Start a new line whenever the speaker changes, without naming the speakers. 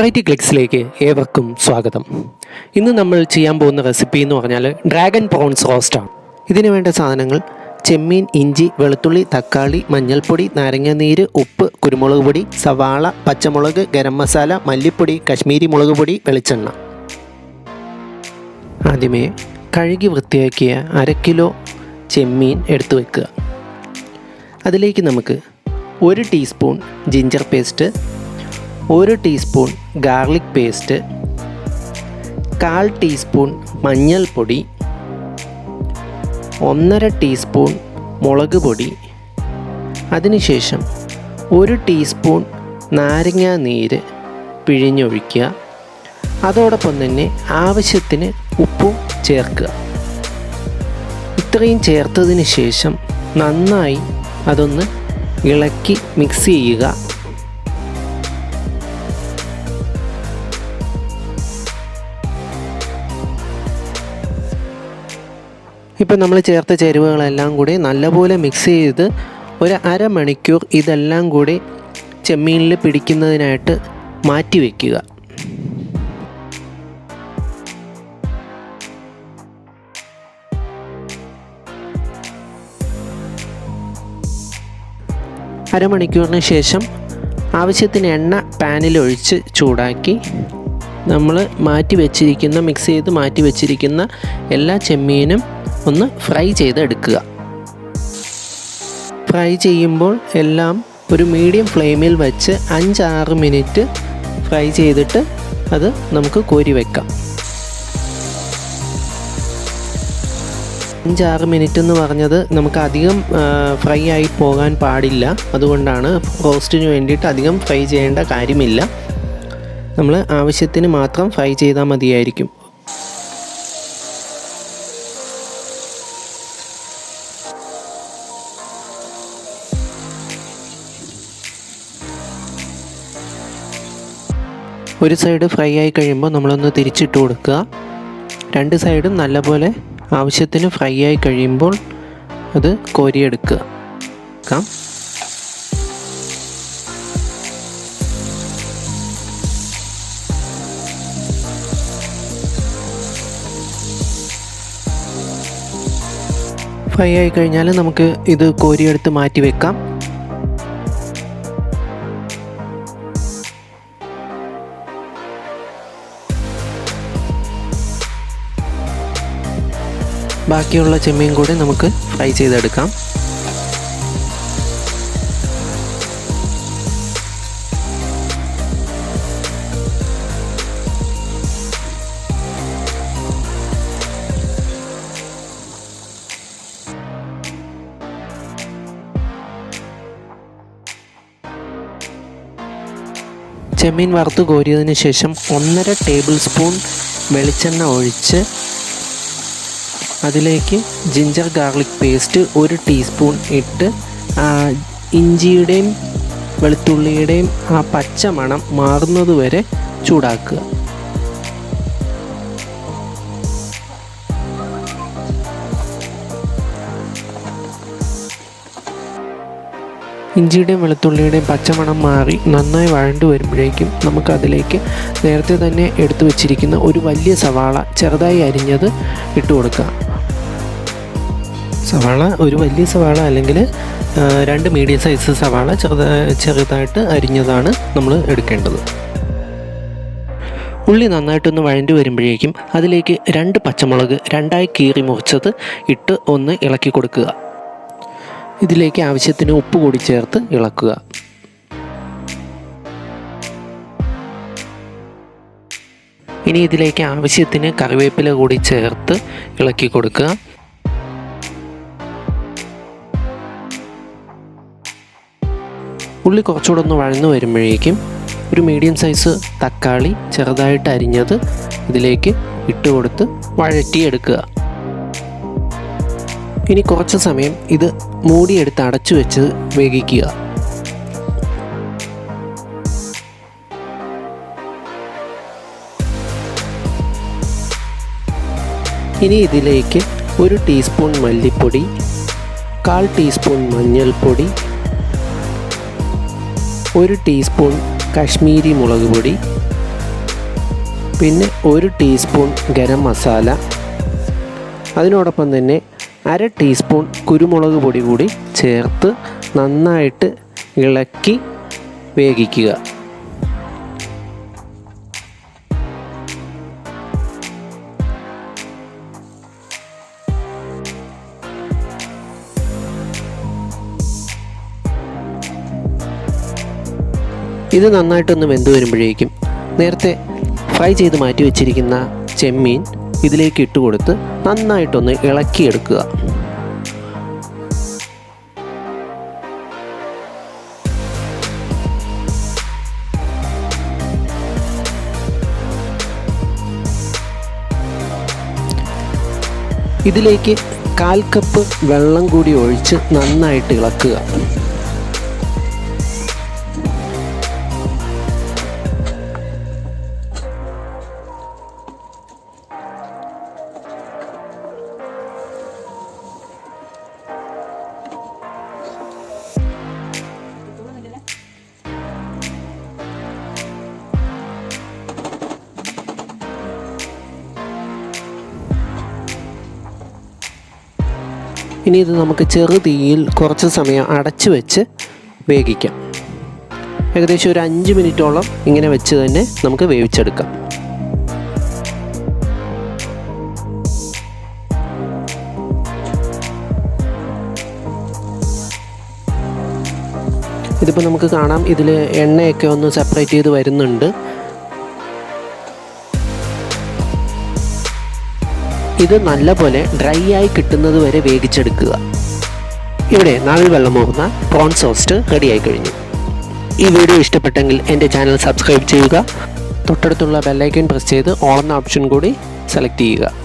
Variety ക്ലിക്സിലേക്ക് ഏവർക്കും സ്വാഗതം. ഇന്ന് നമ്മൾ ചെയ്യാൻ പോകുന്ന റെസിപ്പി എന്ന് പറഞ്ഞാൽ ഡ്രാഗൺ പ്രോൺസ് റോസ്റ്റാണ്. ഇതിന് വേണ്ട സാധനങ്ങൾ ചെമ്മീൻ, ഇഞ്ചി, വെളുത്തുള്ളി, തക്കാളി, മഞ്ഞൾപ്പൊടി, നാരങ്ങാനീര്, ഉപ്പ്, കുരുമുളക് പൊടി, സവാള, പച്ചമുളക്, ഗരം മസാല, മല്ലിപ്പൊടി, കശ്മീരി മുളക് പൊടി, വെളിച്ചെണ്ണ. ആദ്യമേ കഴുകി വൃത്തിയാക്കിയ 1/2 കിലോ ചെമ്മീൻ എടുത്തു വെക്കുക. അതിലേക്ക് നമുക്ക് 1 teaspoon ginger paste, 1 teaspoon garlic paste, 1/4 teaspoon മഞ്ഞൾപ്പൊടി, 1/2 ടീസ്പൂൺ മുളക് പൊടി, അതിനുശേഷം 1 ടീസ്പൂൺ നാരങ്ങാനീര് പിഴിഞ്ഞൊഴിക്കുക. അതോടൊപ്പം തന്നെ ആവശ്യത്തിന് ഉപ്പും ചേർക്കുക. ഇത്രയും ചേർത്തതിന് ശേഷം നന്നായി അതൊന്ന് ഇളക്കി മിക്സ് ചെയ്യുക. ഇപ്പോൾ നമ്മൾ ചേർത്ത ചേരുവകളെല്ലാം കൂടി നല്ലപോലെ മിക്സ് ചെയ്ത് ഒരു അരമണിക്കൂർ ഇതെല്ലാം കൂടി ചെമ്മീനിൽ പിടിക്കുന്നതിനായിട്ട് മാറ്റി വയ്ക്കുക. അരമണിക്കൂറിന് ശേഷം ആവശ്യത്തിന് എണ്ണ പാനിലൊഴിച്ച് ചൂടാക്കി നമ്മൾ മിക്സ് ചെയ്ത് മാറ്റി വെച്ചിരിക്കുന്ന എല്ലാ ചെമ്മീനും ഒന്ന് ഫ്രൈ ചെയ്തെടുക്കുക. ഫ്രൈ ചെയ്യുമ്പോൾ എല്ലാം ഒരു മീഡിയം ഫ്ലെയിമിൽ വെച്ച് 5-6 മിനിറ്റ് ഫ്രൈ ചെയ്തിട്ട് അത് നമുക്ക് കോരി വെക്കാം. 5-6 മിനിറ്റ് എന്ന് പറഞ്ഞത് നമുക്ക് അധികം ഫ്രൈ ആയി പോകാൻ പാടില്ല. അതുകൊണ്ടാണ് റോസ്റ്റിന് വേണ്ടിയിട്ട് അധികം ഫ്രൈ ചെയ്യേണ്ട കാര്യമില്ല. നമ്മൾ ആവശ്യത്തിന് മാത്രം ഫ്രൈ ചെയ്താൽ മതിയായിരിക്കും. ഒരു സൈഡ് ഫ്രൈ ആയി കഴിയുമ്പോൾ നമ്മളൊന്ന് തിരിച്ചിട്ട് കൊടുക്കുക. 2 സൈഡും നല്ലപോലെ ആവശ്യത്തിന് ഫ്രൈ ആയി കഴിയുമ്പോൾ അത് കോരിയെടുക്കുക. ഫ്രൈ ആയി കഴിഞ്ഞാൽ നമുക്ക് ഇത് കോരിയെടുത്ത് മാറ്റി വെക്കാം. ബാക്കിയുള്ള ചെമ്മീൻ കൂടി നമുക്ക് ഫ്രൈ ചെയ്തെടുക്കാം. ചെമ്മീൻ വറുത്ത് കോരിയതിന് ശേഷം 1.5 ടേബിൾ സ്പൂൺ വെളിച്ചെണ്ണ ഒഴിച്ച് അതിലേക്ക് ജിഞ്ചർ ഗാർലിക് പേസ്റ്റ് 1 ടീസ്പൂൺ ഇട്ട് ഇഞ്ചിയുടെയും വെളുത്തുള്ളിയുടെയും ആ പച്ച മണം മാറുന്നത് വരെ ചൂടാക്കുക. ഇഞ്ചിയുടെയും വെളുത്തുള്ളിയുടെയും പച്ചമണം മാറി നന്നായി വഴണ്ടു വരുമ്പോഴേക്കും നമുക്കതിലേക്ക് നേരത്തെ തന്നെ എടുത്തു വച്ചിരിക്കുന്ന ഒരു വലിയ സവാള ചെറുതായി അരിഞ്ഞത് ഇട്ട് കൊടുക്കുക. ഒരു വലിയ സവാള അല്ലെങ്കിൽ 2 മീഡിയം സൈസ് സവാള ചെറുതായിട്ട് അരിഞ്ഞതാണ് നമ്മൾ എടുക്കേണ്ടത്. ഉള്ളി നന്നായിട്ടൊന്ന് വഴണ്ടു വരുമ്പോഴേക്കും അതിലേക്ക് 2 പച്ചമുളക് 2ആയി കീറി മുറിച്ചത് ഇട്ട് ഒന്ന് ഇളക്കി കൊടുക്കുക. ഇതിലേക്ക് ആവശ്യത്തിന് ഉപ്പ് കൂടി ചേർത്ത് ഇളക്കുക. ഇനി ഇതിലേക്ക് ആവശ്യത്തിന് കറിവേപ്പില കൂടി ചേർത്ത് ഇളക്കി കൊടുക്കുക. ഉള്ളി കുറച്ചുകൂടെ ഒന്ന് വഴന്നു വരുമ്പോഴേക്കും ഒരു മീഡിയം സൈസ് തക്കാളി ചെറുതായിട്ട് അരിഞ്ഞത് ഇതിലേക്ക് ഇട്ട് കൊടുത്ത് വഴറ്റിയെടുക്കുക. ഇനി കുറച്ച് സമയം ഇത് മൂടിയെടുത്ത് അടച്ചു വെച്ച് വേവിക്കുക. ഇനി ഇതിലേക്ക് 1 ടീസ്പൂൺ മല്ലിപ്പൊടി, 1/4 ടീസ്പൂൺ മഞ്ഞൾപ്പൊടി, 1 ടീസ്പൂൺ കശ്മീരി മുളക് പൊടി, പിന്നെ 1 ടീസ്പൂൺ ഗരം മസാല, അതിനോടൊപ്പം തന്നെ 1/2 ടീസ്പൂൺ കുരുമുളക് പൊടി കൂടി ചേർത്ത് നന്നായിട്ട് ഇളക്കി വേവിക്കുക. ഇത് നന്നായിട്ടൊന്ന് വെന്ത് വരുമ്പോഴേക്കും നേരത്തെ ഫ്രൈ ചെയ്ത് മാറ്റി വെച്ചിരിക്കുന്ന ചെമ്മീൻ ഇതിലേക്ക് ഇട്ട് കൊടുത്ത് നന്നായിട്ടൊന്ന് ഇളക്കിയെടുക്കുക. ഇതിലേക്ക് 1/4 കപ്പ് വെള്ളം കൂടി ഒഴിച്ച് നന്നായിട്ട് ഇളക്കുക. ഇനി ഇത് നമുക്ക് ചെറു തീയിൽ കുറച്ച് സമയം അടച്ചു വെച്ച് വേവിക്കാം. ഏകദേശം ഒരു 5 മിനിറ്റോളം ഇങ്ങനെ വെച്ച് തന്നെ നമുക്ക് വേവിച്ചെടുക്കാം. ഇതിപ്പോൾ നമുക്ക് കാണാം, ഇതിൽ എണ്ണയൊക്കെ ഒന്ന് സെപ്പറേറ്റ് ചെയ്ത് വരുന്നുണ്ട്. ഇത് നല്ലപോലെ ഡ്രൈ ആയി കിട്ടുന്നത് വരെ വേവിച്ചെടുക്കുക. ഇവിടെ നാവിൽ വെള്ളമൂറുന്ന പ്രോൺസ് റോസ്റ്റ് റെഡിയായി കഴിഞ്ഞു. ഈ വീഡിയോ ഇഷ്ടപ്പെട്ടെങ്കിൽ എൻ്റെ ചാനൽ സബ്സ്ക്രൈബ് ചെയ്യുക. തൊട്ടടുത്തുള്ള ബെല്ലൈക്കൺ പ്രസ് ചെയ്ത് ഓൾ എന്ന ഓപ്ഷൻ കൂടി സെലക്ട് ചെയ്യുക.